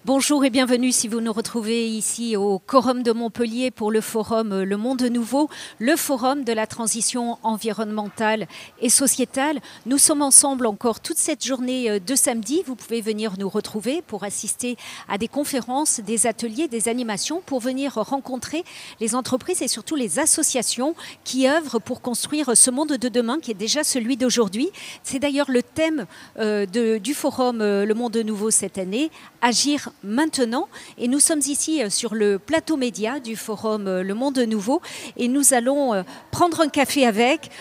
Bonjour et bienvenue si vous nous retrouvez ici au Quorum de Montpellier pour le forum Le Monde Nouveau, le forum de la transition environnementale et sociétale. Nous sommes ensemble encore toute cette journée de samedi. Vous pouvez venir nous retrouver pour assister à des conférences, des ateliers, des animations, pour venir rencontrer les entreprises et surtout les associations qui œuvrent pour construire ce monde de demain qui est déjà celui d'aujourd'hui. C'est d'ailleurs le thème du forum Le Monde Nouveau cette année, Agir maintenant. Et nous sommes ici sur le plateau média du forum Le Monde Nouveau et nous allons prendre un café avec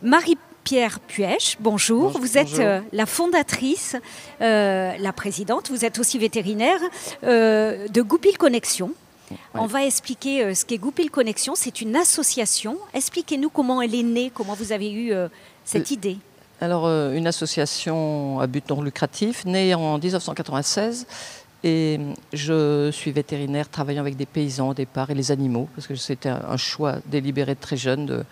Marie-Pierre Puech. Bonjour, vous êtes la fondatrice, la présidente, vous êtes aussi vétérinaire de Goupil Connexion. Ouais. On va expliquer ce qu'est Goupil Connexion. C'est une association. Expliquez-nous comment elle est née, comment vous avez eu cette idée. Alors, une association à but non lucratif, née en 1996. Et je suis vétérinaire, travaillant avec des paysans au départ et les animaux, parce que c'était un choix délibéré de très jeune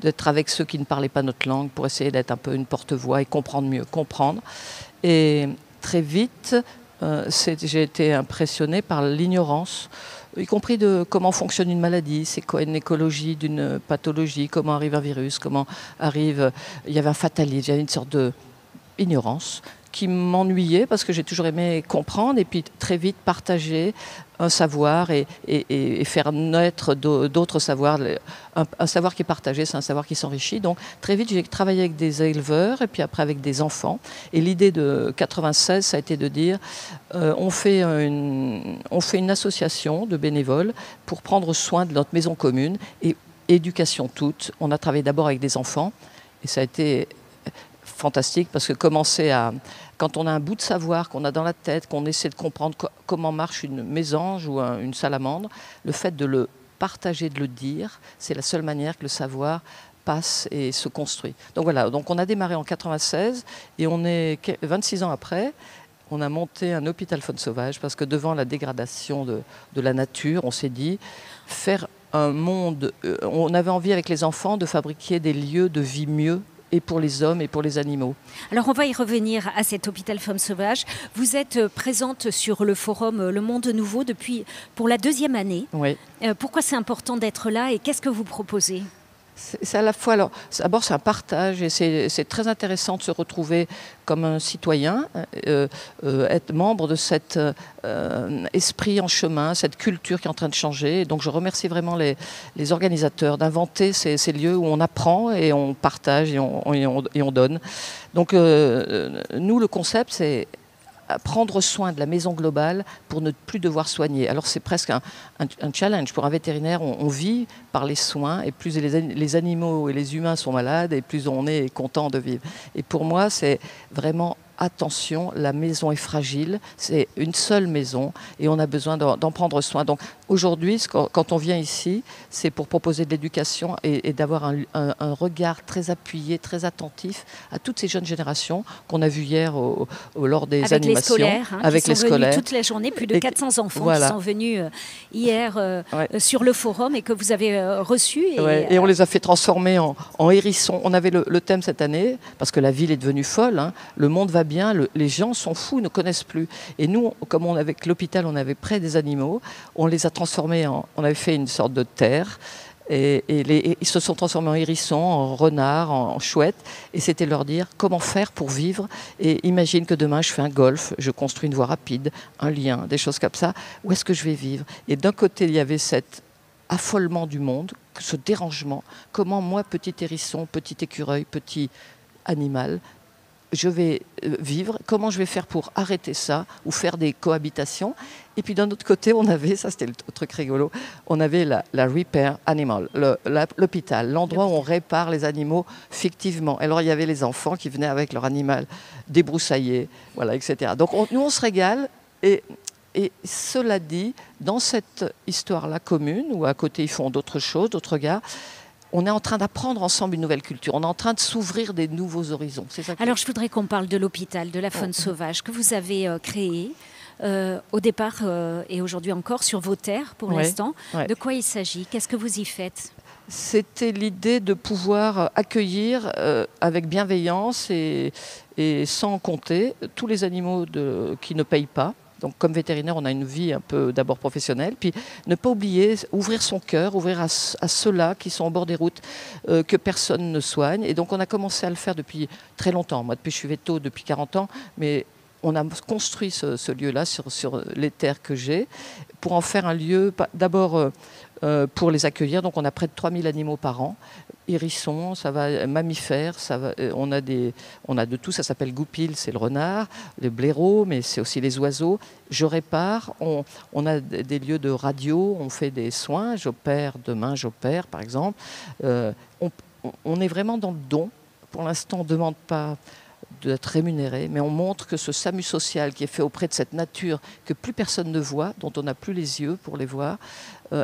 d'être avec ceux qui ne parlaient pas notre langue pour essayer d'être un peu une porte-voix et comprendre mieux, comprendre. Et très vite, j'ai été impressionnée par l'ignorance, y compris de comment fonctionne une maladie, c'est quoi une écologie d'une pathologie, comment arrive un virus, comment arrive... Il y avait un fatalisme, il y avait une sorte d'ignorance qui m'ennuyait parce que j'ai toujours aimé comprendre et puis très vite partager un savoir et faire naître d'autres savoirs. Un savoir qui est partagé, c'est un savoir qui s'enrichit. Donc très vite, j'ai travaillé avec des éleveurs et puis après avec des enfants. Et l'idée de 96, ça a été de dire on fait une association de bénévoles pour prendre soin de notre maison commune et éducation toute. On a travaillé d'abord avec des enfants et ça a été fantastique parce que quand on a un bout de savoir qu'on a dans la tête, qu'on essaie de comprendre comment marche une mésange ou une salamandre, le fait de le partager, de le dire, c'est la seule manière que le savoir passe et se construit. Donc voilà, donc on a démarré en 96 et on est 26 ans après. On a monté un hôpital faune sauvage parce que devant la dégradation de la nature, on s'est dit faire un monde. On avait envie avec les enfants de fabriquer des lieux de vie mieux et pour les hommes et pour les animaux. Alors on va y revenir à cet hôpital faune sauvage. Vous êtes présente sur le forum Le Monde Nouveau pour la 2e année. Oui. Pourquoi c'est important d'être là et qu'est-ce que vous proposez ? C'est à la fois, alors, d'abord c'est un partage et c'est très intéressant de se retrouver comme un citoyen, être membre de cet esprit en chemin, cette culture qui est en train de changer. Et donc je remercie vraiment les organisateurs d'inventer ces lieux où on apprend et on partage et on donne. Donc nous, le concept, c'est prendre soin de la maison globale pour ne plus devoir soigner. Alors c'est presque un challenge. Pour un vétérinaire, on vit par les soins et plus les animaux et les humains sont malades et plus on est content de vivre. Et pour moi, c'est vraiment attention, la maison est fragile, c'est une seule maison et on a besoin d'en prendre soin. Donc aujourd'hui, quand on vient ici, c'est pour proposer de l'éducation et d'avoir un regard très appuyé, très attentif à toutes ces jeunes générations qu'on a vues hier lors des animations. Avec les scolaires, toute la journée, plus de 400 enfants qui sont venus hier sur le forum et que vous avez reçus. Et on les a fait transformer en hérissons. On avait le thème cette année, parce que la ville est devenue folle, hein, le monde va bien, les gens sont fous, ne connaissent plus. Et nous, comme avec l'hôpital, on avait près des animaux, on les a transformés on avait fait une sorte de terre. Et ils se sont transformés en hérissons, en renards, en chouettes. Et c'était leur dire comment faire pour vivre. Et imagine que demain, je fais un golf, je construis une voie rapide, un lien, des choses comme ça. Où est-ce que je vais vivre? Et d'un côté, il y avait cet affolement du monde, ce dérangement. Comment moi, petit hérisson, petit écureuil, petit animal, je vais vivre, comment je vais faire pour arrêter ça ou faire des cohabitations. Et puis d'un autre côté, on avait, ça c'était le truc rigolo, on avait la repair animal, l'hôpital, l'endroit où on répare les animaux fictivement. Alors il y avait les enfants qui venaient avec leur animal débroussaillé, voilà, etc. Donc nous on se régale et cela dit, dans cette histoire-là commune, où à côté ils font d'autres choses, d'autres regards, on est en train d'apprendre ensemble une nouvelle culture. On est en train de s'ouvrir des nouveaux horizons. C'est ça. Alors, je voudrais qu'on parle de l'hôpital, de la faune sauvage que vous avez créé au départ et aujourd'hui encore sur vos terres pour l'instant. Ouais. De quoi il s'agit? Qu'est-ce que vous y faites? C'était l'idée de pouvoir accueillir avec bienveillance et sans compter tous les animaux qui ne payent pas. Donc, comme vétérinaire, on a une vie un peu d'abord professionnelle. Puis, ne pas oublier, ouvrir son cœur, ouvrir à ceux-là qui sont au bord des routes, que personne ne soigne. Et donc, on a commencé à le faire depuis très longtemps. Moi, depuis, je suis véto depuis 40 ans. Mais on a construit ce lieu-là sur les terres que j'ai pour en faire un lieu, d'abord pour les accueillir. Donc, on a près de 3000 animaux par an. Hérissons, ça va, mammifères, ça va, on a de tout, ça s'appelle goupil, c'est le renard, le blaireau, mais c'est aussi les oiseaux. Je répare, on a des lieux de radio, on fait des soins, demain j'opère par exemple. On est vraiment dans le don. Pour l'instant, on ne demande pas d'être rémunéré, mais on montre que ce SAMU social qui est fait auprès de cette nature que plus personne ne voit, dont on n'a plus les yeux pour les voir,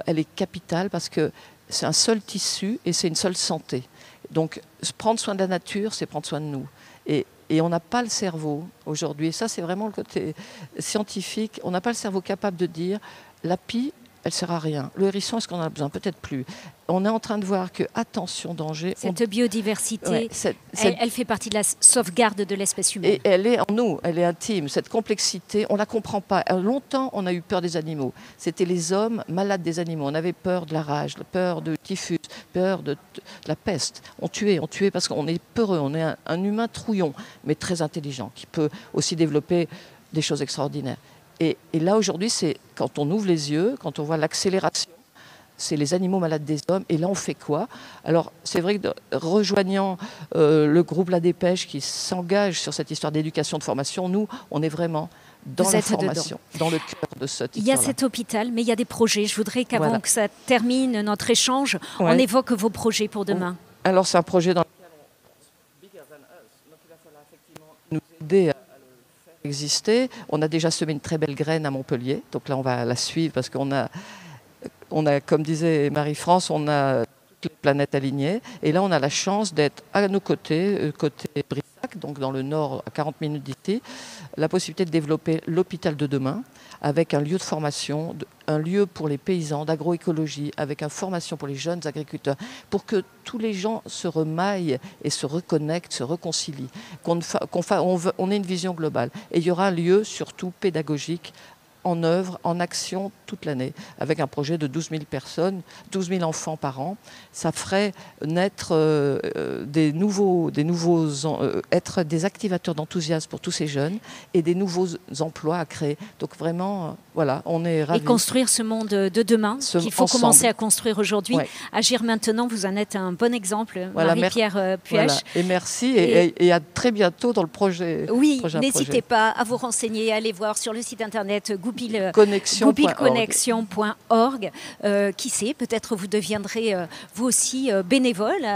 elle est capitale parce que c'est un seul tissu et c'est une seule santé. Donc, prendre soin de la nature, c'est prendre soin de nous. Et on n'a pas le cerveau aujourd'hui, et ça c'est vraiment le côté scientifique, on n'a pas le cerveau capable de dire la pie, elle ne sert à rien. Le hérisson, est-ce qu'on en a besoin? Peut-être plus. On est en train de voir que, attention, danger... Cette biodiversité, elle fait partie de la sauvegarde de l'espèce humaine. Et elle est en nous, elle est intime. Cette complexité, on ne la comprend pas. Longtemps, on a eu peur des animaux. C'était les hommes malades des animaux. On avait peur de la rage, peur de typhus, peur de la peste. On tuait parce qu'on est peureux. On est un humain trouillon, mais très intelligent, qui peut aussi développer des choses extraordinaires. Et là, aujourd'hui, c'est quand on ouvre les yeux, quand on voit l'accélération, c'est les animaux malades des hommes. Et là, on fait quoi? Alors, c'est vrai que rejoignant le groupe La Dépêche qui s'engage sur cette histoire d'éducation, de formation, nous, on est vraiment dans la formation, dans le cœur de cette histoire-là. Il y a cet hôpital, mais il y a des projets. Je voudrais qu'avant que ça termine notre échange, on évoque vos projets pour demain. Alors, c'est un projet dans lequel on bigger than us. Donc, il va falloir effectivement nous aider à exister. On a déjà semé une très belle graine à Montpellier, donc là on va la suivre parce qu'on a, comme disait Marie-France, on a toutes les planètes alignées et là on a la chance d'être à nos côtés, côté Brissac, donc dans le nord, à 40 minutes d'ici, la possibilité de développer l'hôpital de demain avec un lieu de formation, un lieu pour les paysans, d'agroécologie, avec une formation pour les jeunes agriculteurs, pour que tous les gens se remaillent et se reconnectent, se réconcilient, on ait une vision globale. Et il y aura un lieu surtout pédagogique, en œuvre, en action toute l'année, avec un projet de 12 000 personnes, 12 000 enfants par an. Ça ferait naître être des activateurs d'enthousiasme pour tous ces jeunes et des nouveaux emplois à créer. Donc vraiment, voilà, on est ravis. Et construire ce monde de demain qu'il faut commencer à construire aujourd'hui. Ouais. Agir maintenant, vous en êtes un bon exemple, voilà, Marie-Pierre Puech. Voilà. Et merci et à très bientôt dans le projet. Oui, n'hésitez pas à vous renseigner, à aller voir sur le site internet goupilconnexion.org. Qui sait, peut-être vous deviendrez vous aussi bénévole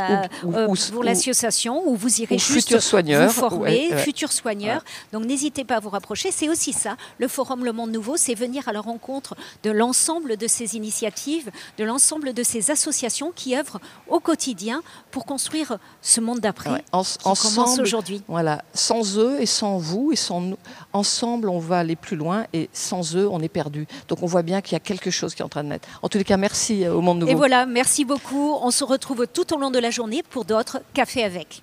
pour l'association ou vous irez juste vous former, futur soigneur. Donc n'hésitez pas à vous rapprocher. C'est aussi ça, le Forum Le Monde Nouveau, c'est venir à la rencontre de l'ensemble de ces initiatives, de l'ensemble de ces associations qui œuvrent au quotidien pour construire ce monde d'après qui commence aujourd'hui. Voilà, sans eux et sans vous et sans nous, ensemble on va aller plus loin et sans eux on est perdu. Donc on voit bien qu'il y a quelque chose qui est en train de naître. En tous les cas, merci au Monde Nouveau. Et voilà, merci beaucoup. On se retrouve tout au long de la journée pour d'autres Cafés avec.